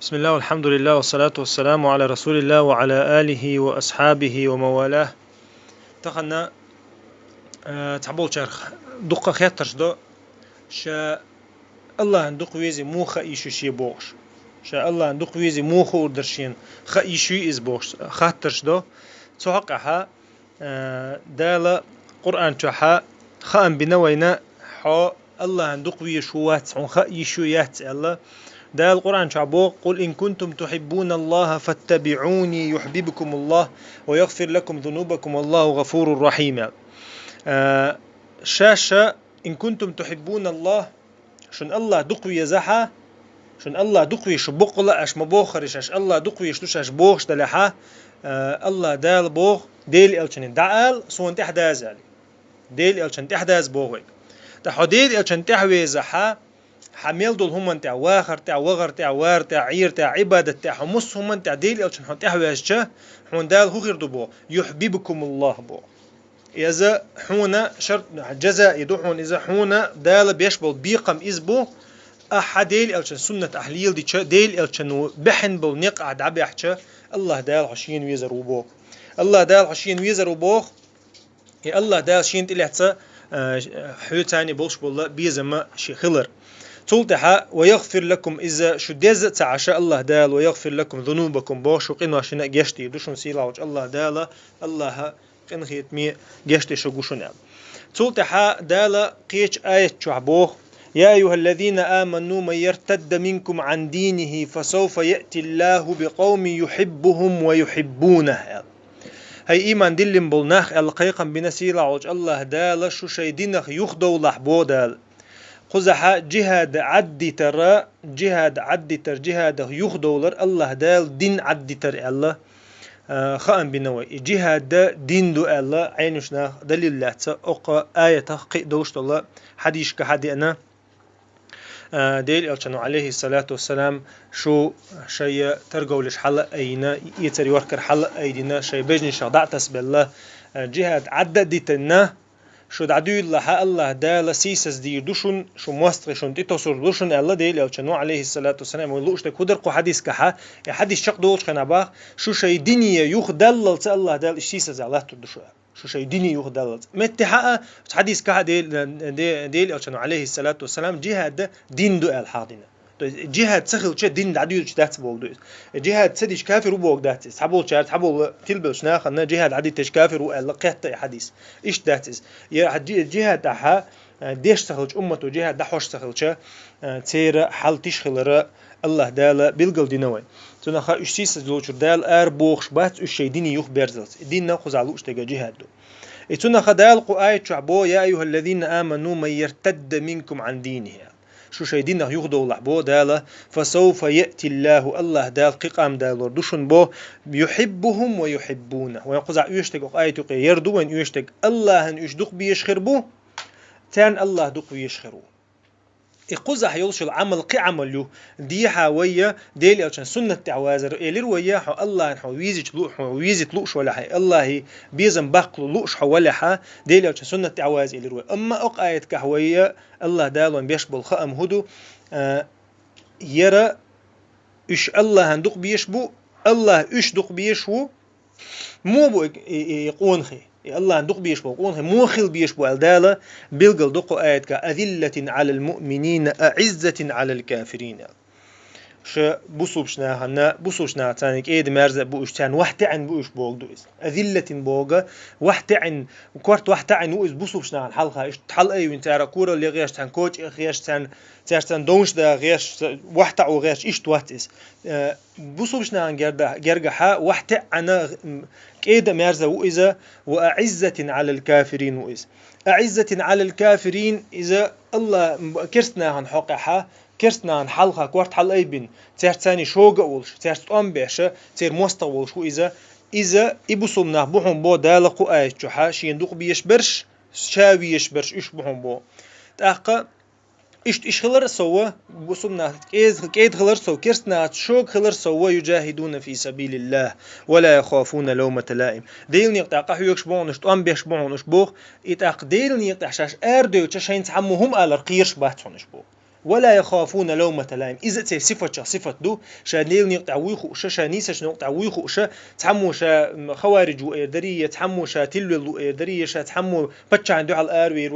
بسم الله والحمد لله والصلاة والسلام على رسول الله وعلى آله وأصحابه وموالاه. تخنا تعبول شرخ دقة خيطرش دو شا الله ندق ويزي مو خايشو شي بوش شا الله ندق ويزي مو خور درشين خايشو إز بوش خاطرش دو تحقها دالا قرآن تحا خام بنوينا حا الله ندق ويشوات عن خايشو يات الله ده القرآن شعبوه قل إن كنتم تحبون الله فاتبعوني يحببكم الله ويغفر لكم ذنوبكم والله غفور رحيم. شاشة إن كنتم تحبون الله شن الله دقوي زحا شن الله دقوي شبق لا أش مبوخرش أش الله دقوي شلوش أش بوخش دلحا الله دال بوخ ديل إلشن دعال سون تحدازالي ديل إلشن تحداز بوغي تحديد إلشن تحوي زحا حميل دول هم انت واخر تاع وغر تاع وار تاع عير تاع عبادة تاع حمص هم انت ديل الشن حط احواجه حون دال هو غير دبو يحببكم الله بو اذا حونا شرط جزاء يدوحون اذا حونا دال بيشبل بيقم ازبو احد ديل الشن سنة احليل دي ديل الشن بحن بو نقعد عبيحشه الله دال عشين ويزر وبو الله دال عشين ويزر وبو الله دال شين تلعت حيوتاني بولش بالله بيزما شي خلر تلتها ويغفر لكم إذا شدز تعشى الله دال ويغفر لكم ذنوبكم بوش وقنا شنا جشتي دوشن سيلاوج الله دال الله قن خيت مي جشتي شجوشنا تلتها دال قيش آية شعبوه يا أيها الذين آمنوا من يرتد منكم عن دينه فسوف يأتي الله بقوم يحبهم ويحبونه هاي إيمان دلم بلناخ القيقا بنسيلاوج الله دال شو شيدينخ يخدو لحبو دال قزح جهاد عدي ترى جهاد عدي تر جهاد يخدولر الله دال دين عدي تر الله خان بنوي جهاد دين دو الله عينشنا دليل الله أق آية تحقيق دوشت الله حديث كحدي أنا ديل ألشانو عليه الصلاة والسلام شو شيء ترجولش حلق أينا يتري وركر حلق أيدينا شيء بيجني شضعت بالله جهاد عدد تنا شو دعدو الله دال سيسس دير دوشن شو مواستر شون تيتوسر دوشن الله ديل ألشانو عليه الصلاة والسلام ولوش تكودر قو حديث كحا حديث شق دولش خناباخ شو شيء دنيا يخدل الله دال سيسس الله تدشوا شو شيء ديني يخدل متحقق حديث كحا ديل ألشانو عليه الصلاة والسلام جهاد دين دو الحاضنة جهاد سخل شد دين دعدو جدات بولدو جهاد سديش كافر وبوق داتس حبول شارت حبول تلبس ناخنا جهاد عدي تش كافر وقهت حديث ايش داتس يا جهاد اها ديش سخلش امته جهاد دحوش سخلش تير حل تشخلر الله دال بيلقل دينوي تنخا اشتيس زلوچ دال ار بوخش بات اش ديني يخ برزلت دين ناخذ على اشتغا جهاد تنخا دال قايه شعبو يا ايها الذين امنوا من يرتد منكم عن دينه شو شي دينه يخدو لحبو داله فسوف يأتي الله دال قيقام دالور دوشن بو يحبهم ويحبونه ويقزع يشتق آية يردو وين يشتق الله ان يشدق بيشخربو تان الله دق بيشخرو يقزح يلش العمل قي عملو دي حاوية ديل يلشان سنة تعوازر إلير وياحو الله نحو ويزي لوش ولا حي الله بيزن باقلو لوش ولا حا ديل يلشان سنة تعواز إلير ويا أما أقايت كحوية الله دالون بيشبل خأم هدو يرى إش الله هندق بيشبو الله إش دق بيشبو مو بو يقون خي الله ندق بيشبو قون مو خيل بيشبو الدالة بيلقل دقو آيات أذلة على المؤمنين أعزة على الكافرين ش بوصوبشنا هنا بوصوبشنا تانيك إيد مرزق بوشتان وحتعن بوش بوغدويس أذلة بوغا وحتعن وكورت وحتعن وإز بوصوبشنا عن حلقة إيش حلقة وينتارا كورا اللي غيش تان كوتش غيش تان دونش دا غيش وحتع وغيش إيش تواتيس بوصوبشنا عن جرجا حا وحتعنا كيد مرزق وإذا وأعزة على الكافرين وإذا أعزة على الكافرين إذا الله كرسنا عن حقها كرسنا عن حلقة كورت حلقة بين ترتاني شوقة ولش ترت بيشة تر مستوى شو إذا إبصمنا بهم بو دالقو آية جحا شين دوق بيشبرش شاوي يشبرش إيش بهم بو تأقى إيش خلر سوا بصمنا كيد خلر سوا كرسنا شوق خلر سوا يجاهدون في سبيل الله ولا يخافون لومة لائم ديلني يقطع يكش بونش تام بيش بونش بوخ يتأق ديلني يقطع شاش أردو تشين تحمهم على القيرش باتونش بو ولا يخافون لومة لائم إذا تي صفة دو شانيل نقطع ويخو شانيسش نقطع ويخو تحمو شا خوارج وإيردرية تحمو شا تلو وإيردرية شا تحمو بتش عندو على الآروي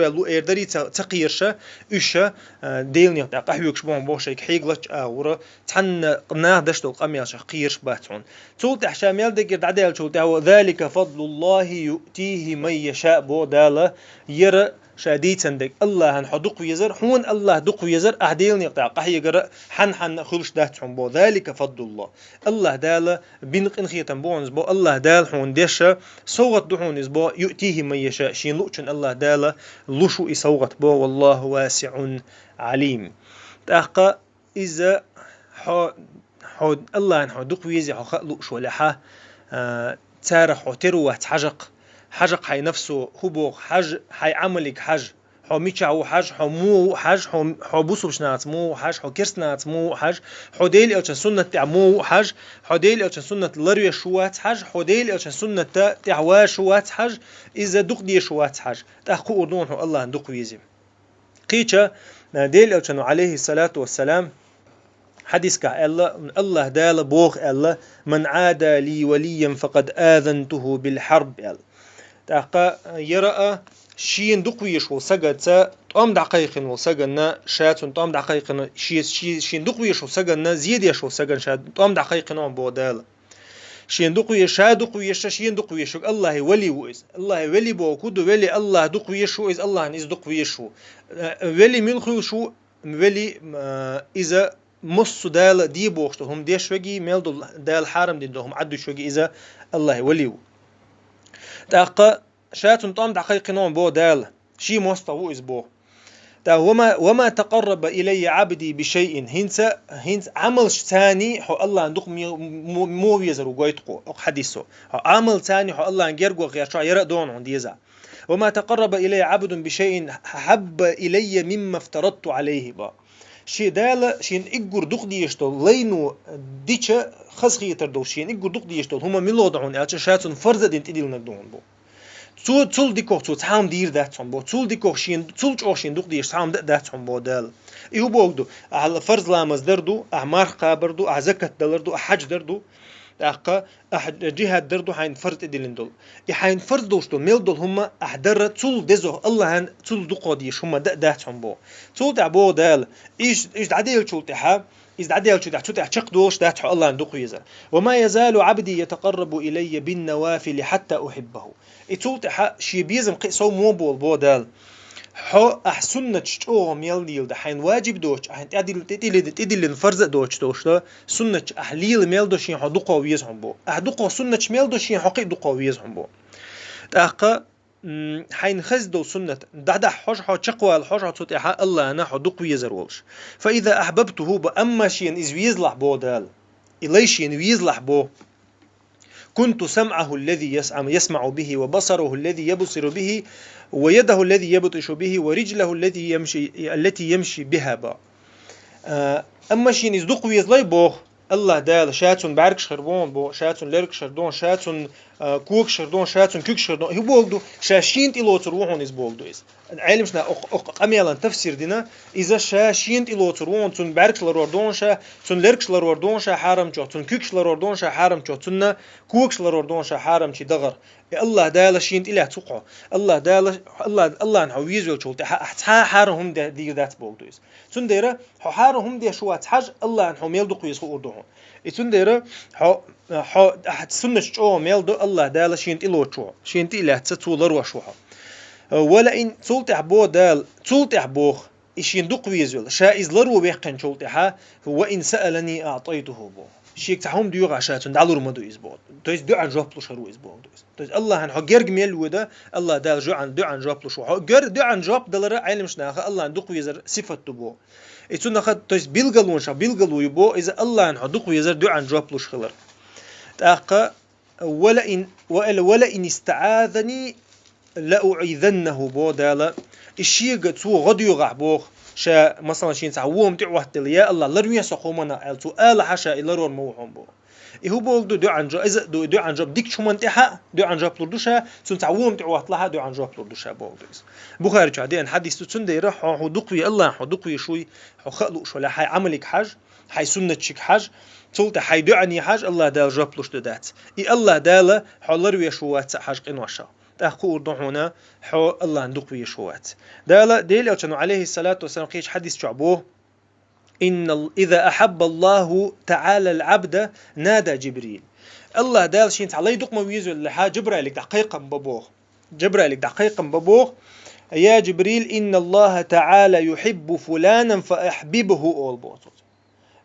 لو إيردري تقير شا ديل نقطع قحوك شبون بوشيك حيقلتش آورا تحن قناه دشتو القميال شا قيرش باتون تولت أحشاميال دقير عدال تولت ذلك فضل الله يؤتيه من يشاء بو دالا يرى شاديت عندك الله حدق ويزر حون الله دق ويزر أعديل يقطع قحي جرا حن خلش دات بو ذلك فضل الله دال بينق إنخيتن بونز بو الله دال حون ديشة صوغت دحون بو يؤتيه من يشاء شين لوچن الله دال لشو يصوغت بو والله واسع عليم تأقى إذا حود الله حدق ويزي حخلق شو لحا تارح وتروح حجق حي نفسه هو حج حي عملك حج حو ميتشاو حج حو مو حج حو بوسو بشنات مو حج حو كرسنات مو حج حو ديل أو سنة تاع مو حج حو ديل أو سنة لروي شوات حج حو ديل أو سنة تاع واشوات حج إذا دق دي شوات حج تأخو أردون حو الله دق ويزم قيتشا ديل أو عليه الصلاة والسلام حديث كا الله دال بوخ الله من عادى لي وليا فقد آذنته بالحرب تاقا يرى شين دقويش وسجد سا طعم دقيق وسجدنا شات طعم دقيق شين دقويش وسجدنا زياديش وسجد شات طعم دقيق نوع بودال شين دقويش شاد دقويش شين دقويش الله ولي وإز الله ولي بوكود ولي الله دقويش وإز الله نيز دقويش ولي من شو ولي إذا مص دال دي بوخت هم ديش وجي ميل دال حرم دي هم عدو شوجي إذا الله ولي تاقا شاتن طعم دقيق نوع بو دال شي مستوى إزبو تا وما تقرب إلي عبدي بشيء هنس عمل ثاني حو الله عندك مو يزر وقيتقو حديثه عمل ثاني حو الله غيرغو غير شو يرى دون عند يزا وما تقرب إلي عبد بشيء حب إلي مما افترضت عليه با شي دال شين إجر دق ديشتول لينو ديشة خسخي تردو شين إجر دق ديشتول هما ملودعون ألش شاتن فرز دين تديل نقدون بو تول ديكوخ تام دير داتهم بو تول ديكوخ شين تول جوشين دق ديش تام داتهم بو دال إيهو بوجدو على فرز لامز دردو أعمار قابردو أعزكت دلردو أحج دردو أحقا جهاد دردو حين فرد إدلين دول حين فرد دوشتو ميل دول هما أحدر تول دزو الله هن تول دقو ديش هما داتهم بو تول تعبو دال إيش عديل تول تحا إذا عديل تول تحا تشق دوش داتحو الله دقو يزر وما يزال عبدي يتقرب إلي بالنوافل حتى أحبه تول تحا شي بيزم قيسو مو بو دال حو أحسنة تشتوه ميل ده حين واجب دوش حين تدل فرز دوش سنة أحليل ميل دوش ين حدقة ويزهم بو أحدقة سنة ميل دوش ين حقيق دقة ويزهم بو تأقى حين خزدو سنة دعدا حوش حو تشقوى الحوش حو تتحا الله أنا حدق ويزر ولش فإذا أحببته بأما شين إز ويزلح بو دال إليش ين ويزلح بو كنت سمعه الذي يسمع به وبصره الذي يبصر به ويده الذي يبطش به ورجله التي يمشي بها با أما شين يصدق ويزلي بو الله دال شاتون بارك شربون بو شاتون لرك شردون شاتون كوك شردون شاتون كوك شردون هو بوغدو شاشين تلو تروحون إز بوغدو إز علم شنا قميلا تفسير دينا إذا شاشين تلو تروحون تون بارك شلروردون شا تون لرك شلروردون شا حرم جو تون كوك شلروردون شا حرم جو تون كوك شلروردون شا حرم شي دغر الله دال شين إله تقع الله دال الله نحو يزول شولت حارهم دي ذات بوغدو إز تون ديرا حارهم دي شوات حاج الله نحو ميل دقو يسخو أردوهم إتون ديرا حو أحد سنة شو ميل دو الله دال شين إلو شو شين إله تطول روشوها ولا إن تولتح بو دال تولتح بوخ إشين دق ويزول شائز لرو بيحقن شولتحا وإن سألني أعطيته بو شيك تحوم ديوغ عشاتون دعلور مدو إزبوت تويس دو عن جواب لشرو إزبوت تويس الله هن حجرج ميل ودا الله دال دو عن جواب لشو حجر دو عن جواب دلر علم شناخه الله دق ويزر صفة تبو إتون نخد تويس بيلغلون شا بيلغلو يبو إذا الله هن دق ويزر دو عن جواب لشخلر تأقى ولا إن استعاذني لأعيذنه بو دالا الشيء تو غديو غحبوخ شا مثلا شين تعوهم تعوهت يا الله لروي سقومنا ألتو آل حشا إلا رور موهم بو هو بول دو عن جو إذا دو عن جوب ديك شو منتحة دو عن جوب لردوشة تون تعوهم تعوهت لها دو عن جوب لردوشة بول دوز بخاري شادي أن حديث تون ديره حدقوي الله حدقوي شوي حخلق شو لا حي عملك حج حي سنة شك حج تولت حي دو عني حج الله دال جوب لشت دات الله دال حلروي شوات حج قنوشة تأخور هنا حو الله ندق ويشوات ديل أو عليه الصلاة والسلام قيش حديث شعبوه إذا أحب الله تعالى العبد نادى جبريل الله دال شين علي دق مويزو اللي حا جبريل دقيقا ببوه جبريل دقيقا ببوه يا جبريل إن الله تعالى يحب فلانا فأحببه أول بوتو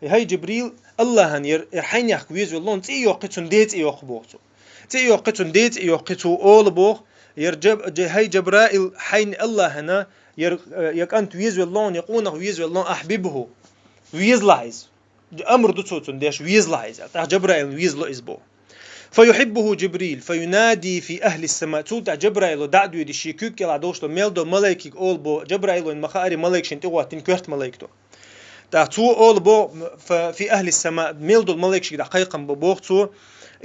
هاي جبريل الله هنير يرحين يحكويزو الله نتي يوقتون ديت يوقبوتو تي يوقتون ديت يوقتو أول بوه يرجب هاي جبرائيل حين الله هنا يكأنت ويزو الله يقونه ويزو الله أحببه ويزلايز أمر دوتون ديش ويزلايز تاع جبرائيل ويزلو إزبو فيحبه جبريل فينادي في أهل السماء تولت جبرائيل دعدو يدي شيكوك يلا دوشتو ميلدو ملايكي أول بو جبرائيل إن مخاري ملايك شنتي واتين كورت ملايكتو تو أول بو في أهل السماء ميلدو الملايك شي دقيقا ببوغتو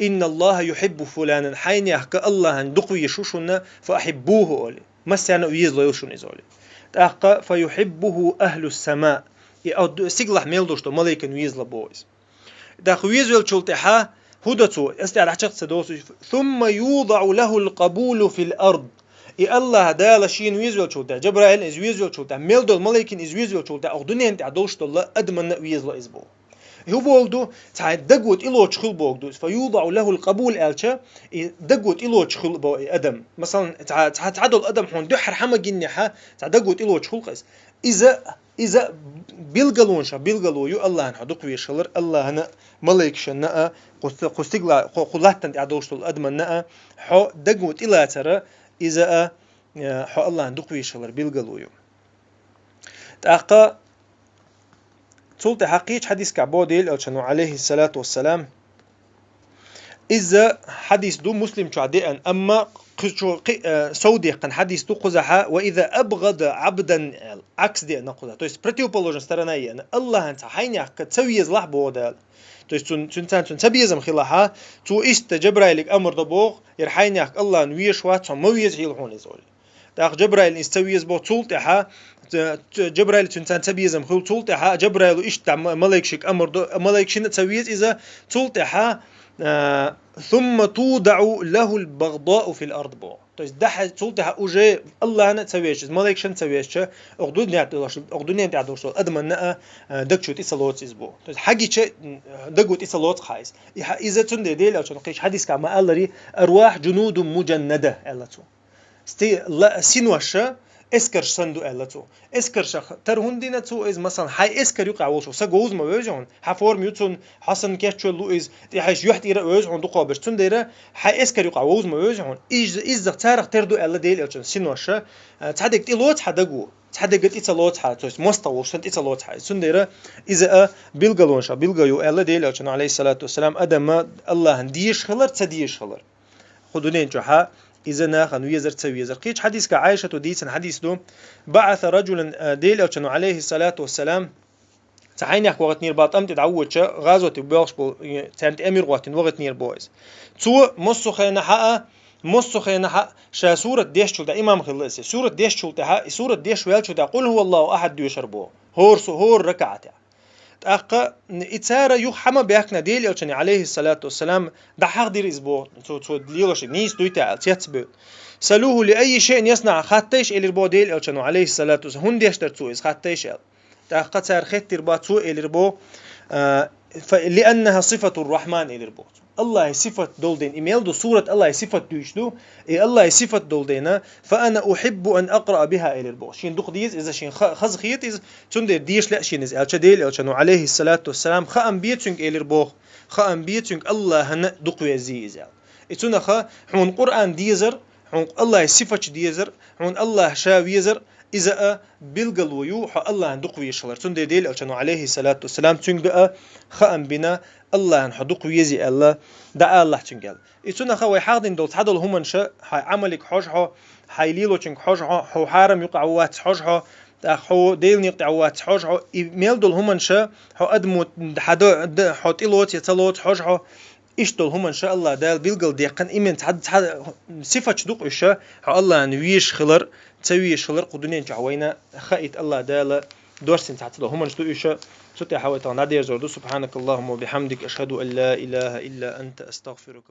إن الله يحب فلانا حين يحكى الله أن دقوا يشوشنا فأحبوه أولي مسيانا ويزلو يوشون إزولي تحكى فيحبه أهل السماء سيقلح ميلدوشتو ملايكا ويزلو بويز تحكى ويزلو شلتحا هدتو استعد حشق سدوسو ثم يوضع له القبول في الأرض الله دال شين ويزول شولتا جبرائيل إز ويزول شولتا ميلدو الملايكين إز ويزول شولتا أخدوني أنت عدوشتو الله أدمن ويزلو إزبو هو بولدو دقوت إلو تشخل بولدو فيوضع له القبول ألشا دقوت إلو تشخل بو أدم مثلا تعدل أدم حون دحر حما جنحة دقوت إلو تشخل قيس إذا بيلقلونشا بيلقلو يو الله نحدق ويشلر الله هنا ملايك شناء قستقلا قلاتن تعدوشتو الأدم ناء حو دقوت إلى ترى إذا حو الله ندق ويشلر بيلقلو يو تأقى تولت حقيقة حديث كعبو ديل ألشانو عليه الصلاة والسلام إذا حديث دو مسلم شعديا أما سودي قن حديث دو قزحا وإذا أبغض عبدا عكس دي نقضها تو есть противоположная сторона يعني الله أنت حيني كتسوي يزلح بودال то есть تون تبيزم خلاها تو است جبرائيل أمر دبوغ يرحيني الله نويش وات مويز هيلحون يزول تاخ جبرائيل يستويز بو تولتها جبرائيل تنتان تبيزم خل تولتها جبرائيل إشت ملاك شك أمر ملاك شن تسويز إذا تولتها ثم توضع له البغضاء في الأرض بو то есть ده تولتها أوجي الله أنا تسويش ملاك شن تسويش أقدوني تعدوش أدمنا دكشو تيسالوت إزبو то есть حاجة شيء دكو تيسالوت خايس إذا تندي ديل أو تنقيش حديث كما قال لي أرواح جنود مجندة ألتو استي لا سينوشة اسكرش صندوق ألتو اسكرش ترهندينا تو إز مثلا حي اسكر يقع وشو سجوز ما وجهون حفور ميوتون حسن كاتشو لو إز تحش يحت إيرا وجهون دقابش تنديرا حي اسكر يقع ووز ما وجهون إز تارق تردو ألا ديل ألتو سينوشة تعدك تلوت حدقو تعدك تلوت حد تويس مستوى شنت تلوت حد تنديرا إذا بيلقلونشا بيلقيو ألا ديل ألتو عليه الصلاة والسلام أدم الله ديش خلر تديش خلر خدونين جوها إذا ناخن ويزر تسوي يزر قيش حديث كعائشة وديسن حديث دو بعث رجلا ديل أو كانوا عليه الصلاة والسلام تعينك وقت نير باط أمت تعود شا غازوة بيوش بو تانت أمير وقت نير بويز تو مصو خينا حق شا سورة ديش شلتا إمام خلصي سورة ديش شلتا سورة ديش ويل شلتا قل هو الله أحد ديو شربوه هور ركعته أقا إتسارة يحمى بيكنا ديل أوشني عليه الصلاة والسلام ده حق دير إزبو تو دليلوش نيس دويتا تيتسبو سألوه لأي شيء يصنع خاتيش إلي ربو ديل أوشنو عليه الصلاة والسلام هون ديش ترتو إز خاتيش أقا تسار خيت تربا تو إلي ربو لأنها صفة الرحمن إلي ربو الله صفة دولدين إيميل دو سورة الله صفة دوشدو الله صفة دولدينا فأنا أحب أن أقرأ بها إلى البو شين دوق ديز إذا شين خز خيط إذا تندر ديش لا شين إذا ألشديل ألشانو عليه الصلاة والسلام خأم بيتشنك إلى البو خأم بيتشنك الله هن دوق يزي إذا إتونا خا حون قرآن ديزر حون الله صفة ديزر حون الله شاويزر إذا بيلقلو يوحى الله ندق ويشلر تندر ديل ألشانو عليه الصلاة والسلام تنقى خأم بنا الله نحدق ويزي الله دعا الله تنقل إتونا خوي حاضن دول تحدل هم شاء هاي عملك حجها هاي ليلو تنك حجها هو حارم يقع وات حجها حو ديل نقطعوات حوش حو إيميل دول هم شا حو أدمو حدا حو تيلوت يتلوت حوش حو إشتول هم إن شاء الله دال بيلقل ديقن إيمن تحد صفة شدوق إشا حو الله نويش خلر تسويش خلر قدنين تعوينا خائت الله دال دورسين تعتلو هم نشتو إشا ستي حاوي تغنى دير زوردو سبحانك اللهم وبحمدك أشهد أن لا إله إلا أنت أستغفرك